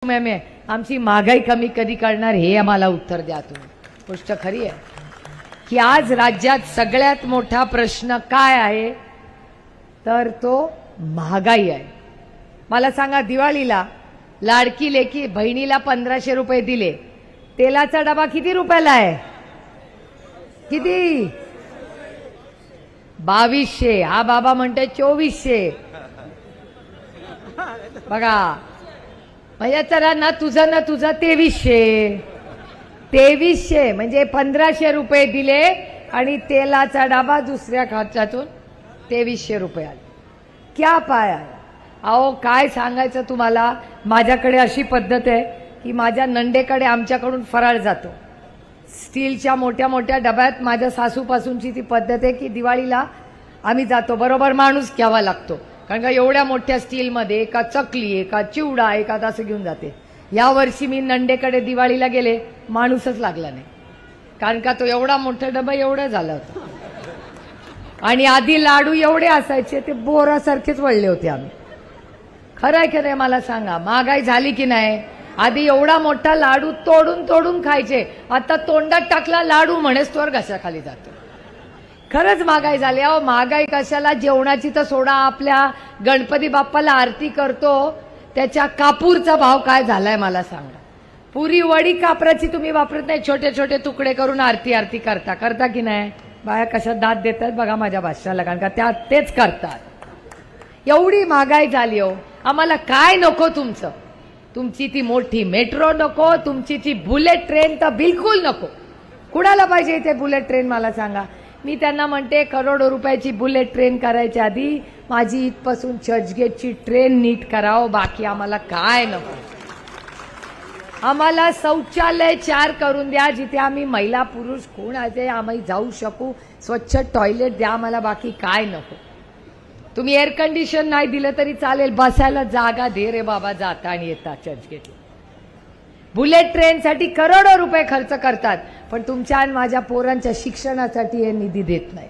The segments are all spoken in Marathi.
में आमची महागाई कमी कधी करणार हे आम्हाला उत्तर द्या तुम्ही। गोष्ट खरी आहे की आज राज्यात सगळ्यात मोठा प्रश्न काय आहे तर तो महागाई आहे। मला सांगा, दिवाळीला लाडकी लेकी बहिणीला 1500 रुपये दिले, तेलाचा डबा किती रुपयाला आहे? किती? 2200। हा बाबा म्हणते 2400। बघा, म्हणजे तर ना तुझं 2300। 2300 म्हणजे 1500 रुपये दिले आणि तेलाचा डबा दुसऱ्या खर्चातून 2300 रुपये आले। क्या पाया? अहो काय सांगायचं तुम्हाला, माझ्याकडे अशी पद्धत आहे की माझ्या नंडेकडे आमच्याकडून फराळ जातो स्टीलच्या मोठ्या मोठ्या डब्यात। माझ्या सासूपासूनची ती पद्धत आहे की दिवाळीला आम्ही जातो बरोबर माणूस घ्यावा लागतो, कारण का एवढ्या मोठ्या स्टीलमध्ये एका चकली एका चिवडा एका असं घेऊन जाते। या वर्षी मी नंडेकडे दिवाळीला गेले, माणूसच लागला नाही, कारण का तो एवढा मोठा डबा एवढा झाला होता आणि आधी लाडू एवढे असायचे ते बोरासारखेच वळले होते आम्ही। खरंय खरंय, मला सांगा महागाई झाली की नाही? आधी एवढा मोठा लाडू तोडून तोडून खायचे, आता तोंडात टाकला लाडू म्हणेच तोवर घशाखाली जातो। खरंच महागाई झाली। अहो महागाई कशाला, जेवणाची तर सोडा, आपल्या गणपती बाप्पाला आरती करतो त्याच्या कापूरचा भाव काय झालाय मला सांगा। पुरी वडी कापराची तुम्ही वापरत नाही, छोटे छोटे तुकडे करून आरती करता की नाही? बाया कशा दात देतात बघा माझ्या भाषणाला, कारण का त्या तेच करतात। एवढी महागाई झाली हो, आम्हाला काय नको तुमचं? तुमची ती मोठी मेट्रो नको, तुमची ती बुलेट ट्रेन तर बिलकुल नको। कुणाला पाहिजे ते बुलेट ट्रेन मला सांगा? मी त्यांना म्हणते करोडो रुपयाची बुलेट ट्रेन करायच्या आधी माझी इथपासून चर्चगेटची ट्रेन नीट करावं, बाकी आम्हाला काय नको। आम्हाला शौचालय 4 करून द्या जिथे आम्ही महिला पुरुष कोण आहे आम्ही जाऊ शकू, स्वच्छ टॉयलेट द्या आम्हाला, बाकी काय नको। तुम्ही एअर कंडिशन नाही दिलं तरी चालेल, बसायला जागा दे रे बाबा जाता आणि येता चर्चगेटला। बुलेट ट्रेनसाठी करोडो रुपये खर्च करतात, पण तुमच्या आणि माझ्या पोरांच्या शिक्षणासाठी हे निधी देत नाही।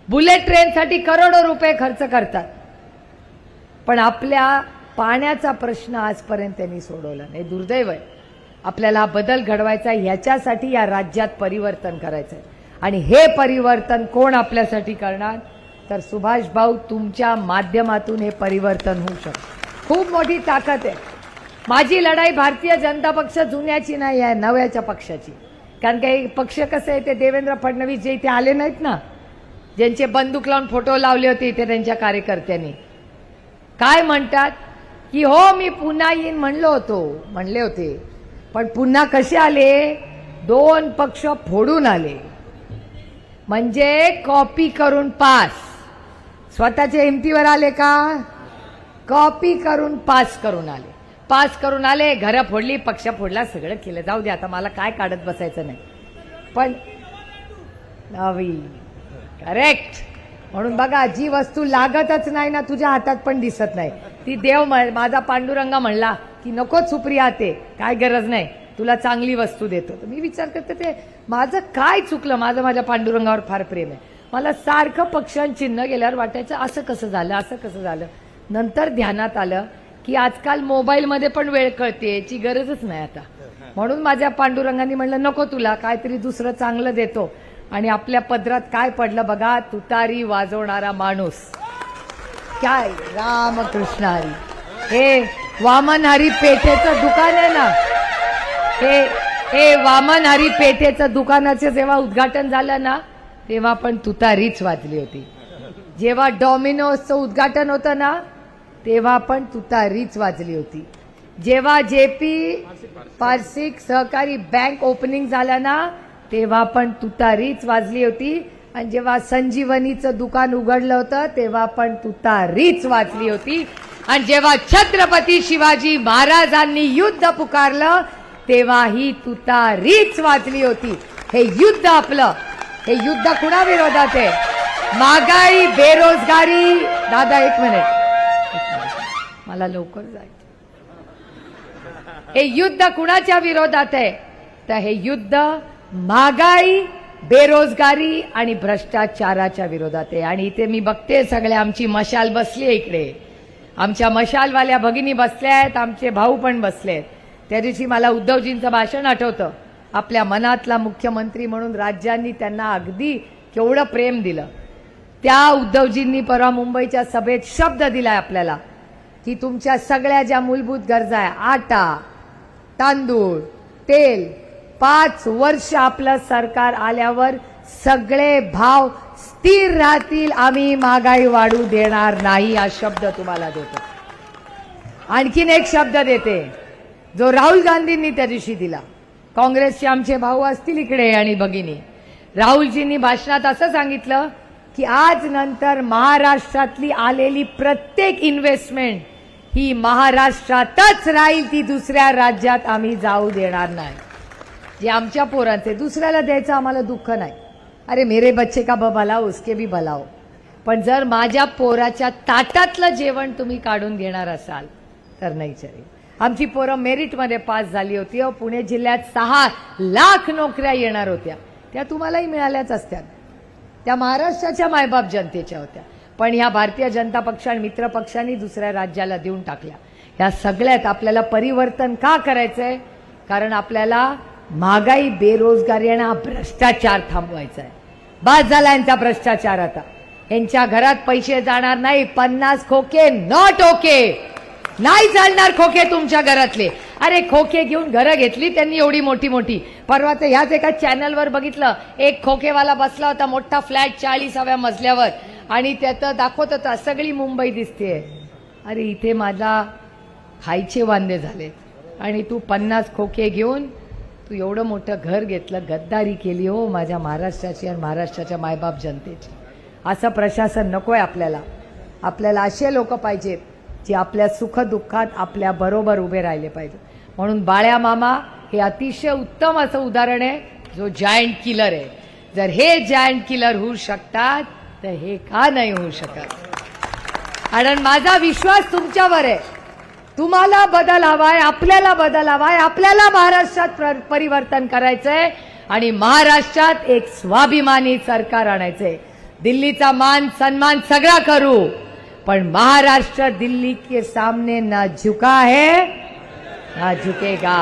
बुलेट ट्रेनसाठी करोडो रुपये खर्च करतात, पण आपल्या पाण्याचा प्रश्न आजपर्यंत त्यांनी सोडवला नाही। दुर्दैव आहे। आपल्याला बदल घडवायचा, ह्याच्यासाठी या राज्यात परिवर्तन करायचं आहे आणि हे परिवर्तन कोण आपल्यासाठी करणार तर सुभाष भाऊ, तुमच्या माध्यमातून हे परिवर्तन होऊ शकतं। खूप मोठी ताकद आहे। माझी लढाई भारतीय जनता पक्ष जुन्याची नाही आहे, नव्याच्या पक्षाची। कारण का पक्ष कसं आहे, ते देवेंद्र फडणवीस जे इथे आले नाहीत ना, ज्यांचे बंदूक लावून फोटो लावले होते इथे त्यांच्या कार्यकर्त्यांनी, काय म्हणतात की हो मी पुन्हा येईन म्हणले होते, पण पुन्हा कसे आले? 2 पक्ष फोडून आले, म्हणजे कॉपी करून पास। स्वतःच्या हिमतीवर आले का? कॉपी करून पास करून आले, घरं फोडली, पक्ष फोडला, सगळं केलं। जाऊ दे, आता मला काय काढत बसायचं नाही, पण नवी करेक्ट। म्हणून बघा, जी वस्तू लागतच नाही ना तुझ्या हातात पण दिसत नाही, ती देव माझा पांडुरंगा म्हणला की नको सुप्रिया, ते काय गरज नाही, तुला चांगली वस्तू देतो। तर मी विचार करते ते माझं काय चुकलं? माझ्या पांडुरंगावर फार प्रेम आहे। मला सारखं पक्षांचं चिन्ह गेल्यावर वाटायचं असं कसं झालं। नंतर ध्यानात आलं की आजकाल मोबाईलमध्ये पण वेळ कळते, याची गरजच नाही आता। म्हणून माझ्या पांडुरंगाने म्हणलं नको, तुला काहीतरी दुसरं चांगलं देतो। आणि आपल्या पदरात काय पडलं बघा, तुतारी वाजवणारा माणूस। काय रामकृष्ण हरी, हे वामन हरी पेठेचं दुकान आहे ना, हे वामन हरी पेठेचं दुकानाचं जेव्हा उद्घाटन झालं ना, तेव्हा पण तुतारीच वाजली होती। जेव्हा डॉमिनोजचं उद्घाटन होतं ना, तेव्हा पण तुतारीच वाजली होती। जेव्हा जेपी पार्सिक सहकारी बँक ओपनिंग झालं ना, तेव्हा पण तुतारीच वाजली होती। आणि जेव्हा संजीवनीचं दुकान उघडलं होतं तेव्हा पण तुतारीच वाजली होती। आणि जेव्हा छत्रपती शिवाजी महाराजांनी युद्ध पुकारलं तेव्हा ही तुतारीच वाजली होती। हे युद्ध आपलं, हे युद्ध कुणाविरोधात आहे? महागाई, बेरोजगारी। दादा एक मिनिट, मला लवकर जायचं। हे युद्ध कुणाच्या विरोधात आहे? तर हे युद्ध महागाई, बेरोजगारी आणि भ्रष्टाचाराच्या विरोधात आहे। आणि इथे मी बघते सगळे आमची मशाल बसली इकडे, आमच्या मशालवाल्या भगिनी बसल्या आहेत, आमचे भाऊ पण बसले आहेत. त्या दिवशी मला उद्धवजींचं भाषण आठवतं. आपल्या मनातला मुख्यमंत्री म्हणून राज्यांनी त्यांना अगदी केवढं प्रेम दिलं. त्या उद्धवजींनी परवा मुंबईच्या सभेत शब्द दिलाय आपल्याला की तुमच्या सगळ्या ज्या मूलभूत गरजा आहे, आटा, तांदूळ, तेल, 5 वर्ष आपलं सरकार आल्यावर सगळे भाव स्थिर राहतील, आम्ही महागाई वाढू देणार नाही, हा शब्द तुम्हाला देतो. आणखीन एक शब्द देते जो राहुल गांधींनी त्या दिवशी दिला. काँग्रेसचे आमचे भाऊ असतील इकडे आणि भगिनी, राहुलजींनी भाषणात असं सांगितलं की आज नंतर महाराष्ट्रातली आलेली प्रत्येक इन्व्हेस्टमेंट ही महाराष्ट्रातच राहील, ती दुसऱ्या राज्यात आम्ही जाऊ देणार नाही. जे आमच्या पोरांचे दुसऱ्याला द्यायचं आम्हाला दुःख नाही. अरे मेरे बच्चे का भलाओ उसके भी भलाओ. पण जर माझ्या पोराच्या ताटातलं जेवण तुम्ही काढून घेणार असाल तर नाही चालेल. आमची पोरं मेरिटमध्ये पास झाली होती. पुणे जिल्ह्यात 6 लाख नोकऱ्या येणार होत्या, त्या तुम्हालाही मिळाल्याच असत्या. त्या महाराष्ट्राच्या मायबाप जनतेच्या होत्या. पण ह्या भारतीय जनता पक्ष आणि मित्र पक्षांनी दुसऱ्या राज्याला देऊन टाकल्या. ह्या सगळ्यात आपल्याला परिवर्तन का करायचंय? कारण आपल्याला महागाई, बेरोजगारी आणि भ्रष्टाचार थांबवायचा आहे. बस झाला यांचा भ्रष्टाचार. आता यांच्या घरात पैसे जाणार नाही. 50 खोके नॉट ओके. नाही चालणार खोके तुमच्या घरातले. अरे खोके घेऊन घरं घेतली त्यांनी एवढी मोठी मोठी. परवा तर ह्याच एका चॅनलवर बघितलं, एक खोकेवाला बसला होता मोठा फ्लॅट 40व्या मजल्यावर आणि त्याचं दाखवत होता सगळी मुंबई दिसते. अरे इथे माझा खायचे वांदे झाले आणि तू 50 खोके घेऊन तू एवढं मोठं घर घेतलं. गद्दारी केली हो माझ्या महाराष्ट्राची आणि महाराष्ट्राच्या मायबाप जनतेची. असं प्रशासन नकोय आपल्याला. आपल्याला असे लोक पाहिजेत जे आपल्या सुखदुःखात आपल्या बरोबर उभे राहिले पाहिजे. म्हणून बाळ्या मामा हे अतिशय उत्तम असं उदाहरण आहे जो जायंट किलर आहे. जर हे जायंट किलर होऊ शकतात तर हे का नाही होऊ शकत? कारण माझा विश्वास तुमच्यावर आहे. तुम्हाला बदल हवाय, आपल्याला बदल हवाय, आपल्याला महाराष्ट्रात परिवर्तन करायचंय आणि महाराष्ट्रात एक स्वाभिमानी सरकार आणायचंय. दिल्लीचा मान सन्मान सगळा करू, पण महाराष्ट्र दिल्ली के सामने ना झुका है ना झुकेगा.